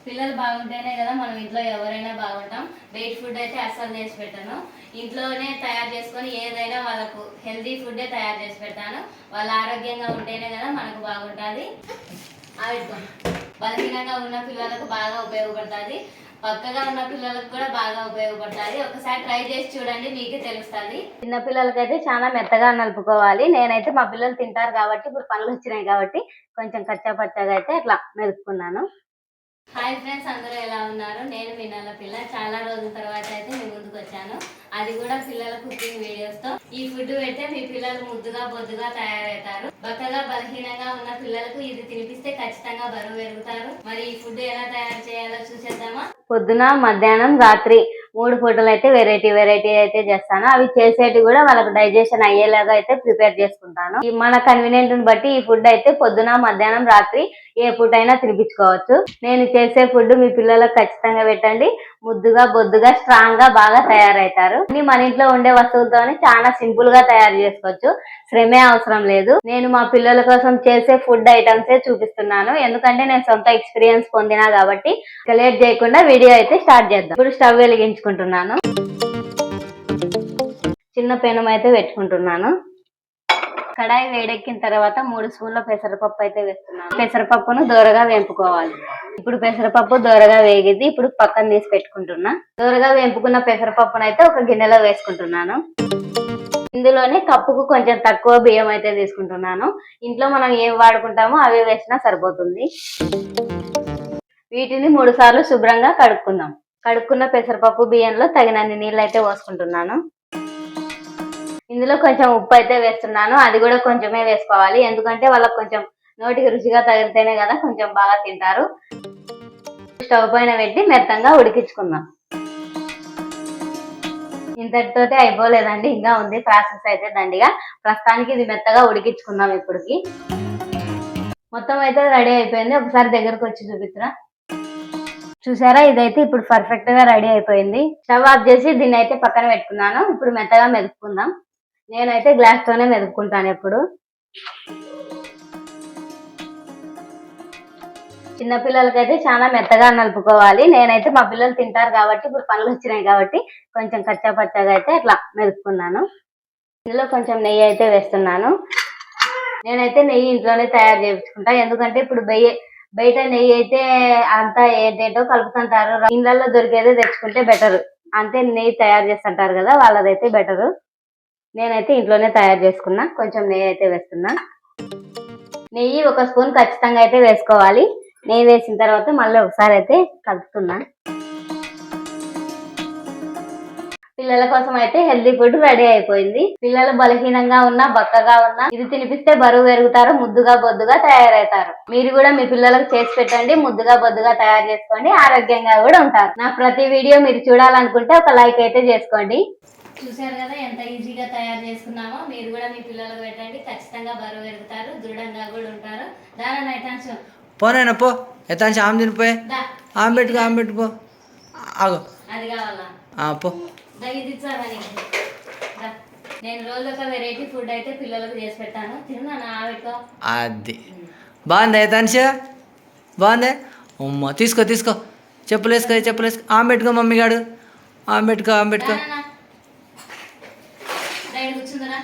పిల్లలు బాగుంటేనే కదా మనం ఇంట్లో ఎవరైనా బాగుంటాం. బయట ఫుడ్ అయితే అస్సలు చేసి పెట్టాను. ఇంట్లోనే తయారు చేసుకొని ఏదైనా వాళ్ళకు హెల్తీ ఫుడ్డే తయారు చేసి పెడతాను. వాళ్ళు ఆరోగ్యంగా ఉంటేనే కదా మనకు బాగుంటుంది. బలహీనంగా ఉన్న పిల్లలకు బాగా ఉపయోగపడుతుంది. పక్కగా ఉన్న పిల్లలకు కూడా బాగా ఉపయోగపడుతుంది. ఒకసారి ట్రై చేసి చూడండి, మీకే తెలుస్తుంది. చిన్న పిల్లలకైతే చాలా మెత్తగా నలుపుకోవాలి. నేనైతే మా పిల్లలు తింటారు కాబట్టి, ఇప్పుడు పనులు వచ్చినాయి కాబట్టి కొంచెం కచ్చా పచ్చగా అయితే అట్లా మెదుపుకున్నాను. హాయ్ ఫ్రెండ్స్, అందరూ ఎలా ఉన్నారు? నేను వినాల పిల్ల. చాలా రోజుల తర్వాత అయితే మీ ముందుకు వచ్చాను. అది కూడా పిల్లల కుకింగ్ వీడియోస్ తో. ఈ ఫుడ్ పెడితే మీ పిల్లలు ముద్దుగా బొద్దుగా తయారవుతారు. బక్కగా బలహీనంగా ఉన్న పిల్లలకు ఇది తినిపిస్తే ఖచ్చితంగా బరువు పెరుగుతారు. మరి ఈ ఫుడ్ ఎలా తయారు చేయాలో చూసేద్దామా? పొద్దున, మధ్యాహ్నం, రాత్రి 3 పూటలు అయితే వెరైటీ అయితే చేస్తాను. అవి చేసేటి కూడా వాళ్ళకి డైజెషన్ అయ్యేలాగా అయితే ప్రిపేర్ చేసుకుంటాను. మన కన్వీనియంట్ ని బట్టి ఈ ఫుడ్ అయితే పొద్దున, మధ్యాహ్నం, రాత్రి ఏ పూట అయినా తినిపించుకోవచ్చు. నేను చేసే ఫుడ్ మీ పిల్లలకు ఖచ్చితంగా పెట్టండి. ముద్దుగా బొద్దుగా స్ట్రాంగ్ గా బాగా తయారవుతారు. మన ఇంట్లో ఉండే వస్తువులతోనే చాలా సింపుల్ గా తయారు చేసుకోవచ్చు. శ్రమే అవసరం లేదు. నేను మా పిల్లల కోసం చేసే ఫుడ్ ఐటమ్స్ చూపిస్తున్నాను. ఎందుకంటే నేను సొంత ఎక్స్పీరియన్స్ పొందినా కాబట్టి. లేట్ చేయకుండా వీడియో అయితే స్టార్ట్ చేద్దాం. ఇప్పుడు స్టవ్ వెలిగించుకుంటున్నాను. చిన్న పెనం అయితే పెట్టుకుంటున్నాను. కడాయి వేడెక్కిన తర్వాత 3 స్పూన్ల పెసరపప్పు అయితే వేస్తున్నాను. పెసరపప్పును దోరగా వేంపుకోవాలి. ఇప్పుడు పెసరపప్పు దోరగా వేగింది. ఇప్పుడు పక్కన తీసి పెట్టుకుంటున్నా. దోరగా వేంపుకున్న పెసరపప్పును అయితే ఒక గిన్నెలో వేసుకుంటున్నాను. ఇందులోనే కప్పుకు కొంచెం తక్కువ బియ్యం అయితే తీసుకుంటున్నాను. ఇంట్లో మనం ఏం వాడుకుంటామో అవి వేసినా సరిపోతుంది. వీటిని 3 సార్లు శుభ్రంగా కడుక్కుందాం. కడుక్కున్న పెసరపప్పు బియ్యంలో తగినన్ని నీళ్ళు అయితే పోసుకుంటున్నాను. ఇందులో కొంచెం ఉప్పు అయితే వేస్తున్నాను. అది కూడా కొంచెమే వేసుకోవాలి. ఎందుకంటే వాళ్ళకి కొంచెం నోటికి రుచిగా తగిలితేనే కదా కొంచెం బాగా తింటారు. స్టవ్ పైన పెట్టి మెత్తంగా ఉడికించుకుందాం. ఇంతటితోటే అయిపోలేదండి, ఇంకా ఉంది ప్రాసెస్ అయితే దండిగా. ప్రస్తుతానికి ఇది మెత్తగా ఉడికించుకుందాం. ఇప్పటికి మొత్తం అయితే రెడీ అయిపోయింది. ఒకసారి దగ్గరకు వచ్చి చూపిస్తురా. చూసారా, ఇదైతే ఇప్పుడు పర్ఫెక్ట్ గా రెడీ అయిపోయింది. స్టవ్ ఆఫ్ చేసి దీన్ని అయితే పక్కన పెట్టుకున్నాను. ఇప్పుడు మెత్తగా మెదుపుకుందాం. నేనైతే గ్లాస్ తోనే మెదుపుకుంటాను ఎప్పుడు. చిన్నపిల్లలకైతే చాలా మెత్తగా నలుపుకోవాలి. నేనైతే మా పిల్లలు తింటారు కాబట్టి, ఇప్పుడు పనులు వచ్చినాయి కాబట్టి కొంచెం కచ్చా పచ్చగా అయితే అట్లా మెదుపుకున్నాను. ఇందులో కొంచెం నెయ్యి అయితే వేస్తున్నాను. నేనైతే నెయ్యి ఇంట్లోనే తయారు చేయించుకుంటా. ఎందుకంటే ఇప్పుడు బయట నెయ్యి అయితే అంతా ఏంటేంటో కలుపుతుంటారు. ఇళ్ళల్లో దొరికేదే తెచ్చుకుంటే బెటర్. అంతే నెయ్యి తయారు చేస్తుంటారు కదా, వాళ్ళదైతే బెటరు. నేనైతే ఇంట్లోనే తయారు చేసుకున్నా. కొంచెం నెయ్యి అయితే వేస్తున్నా. నెయ్యి 1 స్పూన్ ఖచ్చితంగా అయితే వేసుకోవాలి. నెయ్యి వేసిన తర్వాత మళ్ళీ ఒకసారి అయితే కలుపుతున్నా. పిల్లల కోసం అయితే హెల్తీ ఫుడ్ రెడీ అయిపోయింది. పిల్లలు బలహీనంగా ఉన్నా, బక్కగా ఉన్నా ఇది తినిపిస్తే బరువు పెరుగుతారు, ముద్దుగా బొద్దుగా తయారవుతారు. మీరు కూడా మీ పిల్లలకు చేసి పెట్టండి. ముద్దుగా బొద్దుగా తయారు చేసుకోండి, ఆరోగ్యంగా కూడా ఉంటారు. నా ప్రతి వీడియో మీరు చూడాలనుకుంటే ఒక లైక్ అయితే చేసుకోండి. చూసారు కదా ఎంత ఈజీగా తయారు చేసుకున్నామో. మీరు కూడా మీ పిల్లలకు పెట్టండి, ఖచ్చితంగా బరువు పెరుగుతారు, దృఢంగా కూడా ఉంటారు. దాని అయితే పోనైనా పో ఎత్తాంచి ఆమె తినిపోయి ఆమె పెట్టుకో ఆగో అది కావాలా పో. నేను రోజు ఒక వెరైటీ ఫుడ్ అయితే పిల్లలకు చేసి పెట్టాను. తిన్నా ఆవిడతో. అది బాగుంది ఎత్తాంచి, బాగుంది. అమ్మ తీసుకో చెప్పులు వేసుకో ఆమె పెట్టుకో. మమ్మీ గాడు ఆమె పెట్టుకో. కూర్చుందరా.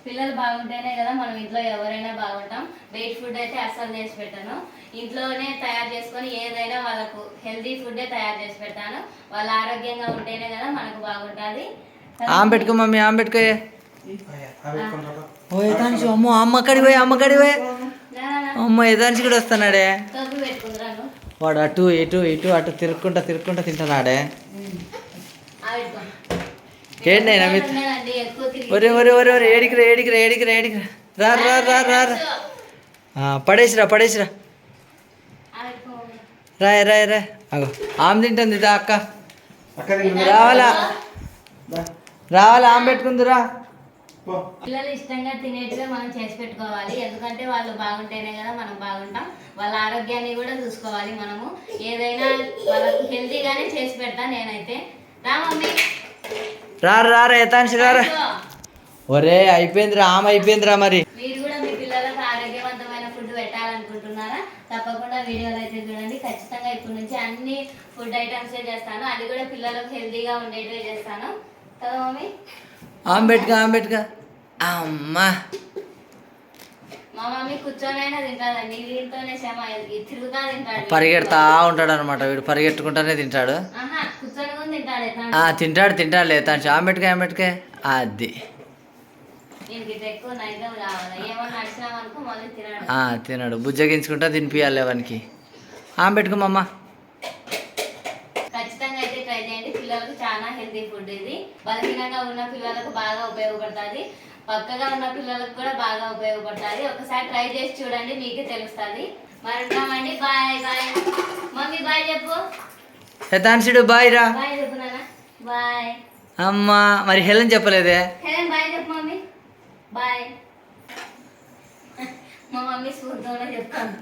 పిల్లలు బాగుంటేనే కదా మనం ఇంట్లో ఎవరైనా బాగుంటాం. బయట ఫుడ్ అయితే అస్సలు చేసి పెట్టాను. ఇంట్లోనే తయారు చేసుకొని ఏదైనా వాళ్ళకు హెల్తీ ఫుడ్డే తయారు చేసి పెడతాను. వాళ్ళ ఆరోగ్యంగా ఉంటేనే కదా మనకు బాగుంటుంది. ఆమె పెట్టుకో మమ్మీ, ఆమె పెట్టుకో. అమ్మో అమ్మ కడిపోయి అమ్మ ఎదాంచి కూడా వస్తున్నాడే. వాడు అటు ఇటు అటు తిరుక్కుంటా తింటున్నాడే. ఏంటైనా ఒరే ఏడికిరా రా. పడేసిరా. రాయ్ అగో ఆమె తింటుంది. అక్క రావాలా ఆమె పెట్టుకుందిరా. పిల్లలు ఇష్టంగా తినేటివే మనం చేసి పెట్టుకోవాలి. ఎందుకంటే వాళ్ళు బాగుంటేనే కదా మనం బాగుంటాం. వాళ్ళ ఆరోగ్యాన్ని కూడా చూసుకోవాలి. మనము ఏదైనా వాళ్ళకి హెల్తీగానే చేసి పెడతా నేనైతే. రా మమ్మీ, రా ఎత్తాంచి రా. ఒరే అయిపోయిందిరా, ఆమె అయిపోయిందిరా. మరి మీరు కూడా మీ పిల్లలకు ఆరోగ్యవంతమైన ఫుడ్ పెట్టాలనుకుంటున్నారా? తప్పకుండా వీడియోలు అయితే చూడండి. ఖచ్చితంగా ఇప్పటి నుంచి అన్ని ఫుడ్ ఐటమ్సే చేస్తాను, అది కూడా పిల్లలకు హెల్తీగా ఉండేటివే చేస్తాను కదా మమ్మీ. ఆంబెట్గా అమ్మా. మా మమ్మీ కూర్చొనైనా తింటాదండి, వీటితోనే శ్రమ, తిరుగుతా తింటాడు. పరిగెడతా ఉంటాడు అనమాట వీడు, పరిగెట్టుకుంటానే తింటాడు. ఆహా, కూర్చొని కూడా తింటాడు. తింటాడులే తాను. ఆంబెట్గా అది దీనికి ఇట్లా ఎక్కువ నైజం కావాలి, ఏమన్నా నడిచినామనుకో మళ్ళీ తినడు. తినడు, బుజ్జగించుకుంటా తినిపియాలి వానికి. ఆంబెట్గా మమ్మ. ఖచ్చితంగా అయితే ట్రై చేయండి, పిల్లలకు చాలా హెల్తీ ఫుడ్ ఇది. బలహీనంగా ఉన్న పిల్లలకు బాగా ఉపయోగపడుతుంది, పక్కగా ఉన్న పిల్లలకు కూడా బాగా ఉపయోగపడుతుంది. ఒకసారి ట్రై చేసి చూడండి, మీకే తెలుస్తుంది. మరి ఉంటామండి, బాయ్ బాయ్. మమ్మీ బాయ్ చెప్పు. యథాన్షుడు బాయ్ రా. బాయ్ చెప్పు నాన్న, బాయ్. అమ్మా మరి హెలెన్ చెప్పలేదే. హెలెన్ బాయ్ చెప్పు మమ్మీ, బాయ్. మా మమ్మీ స్ఫూర్తితోనే చెప్తాను.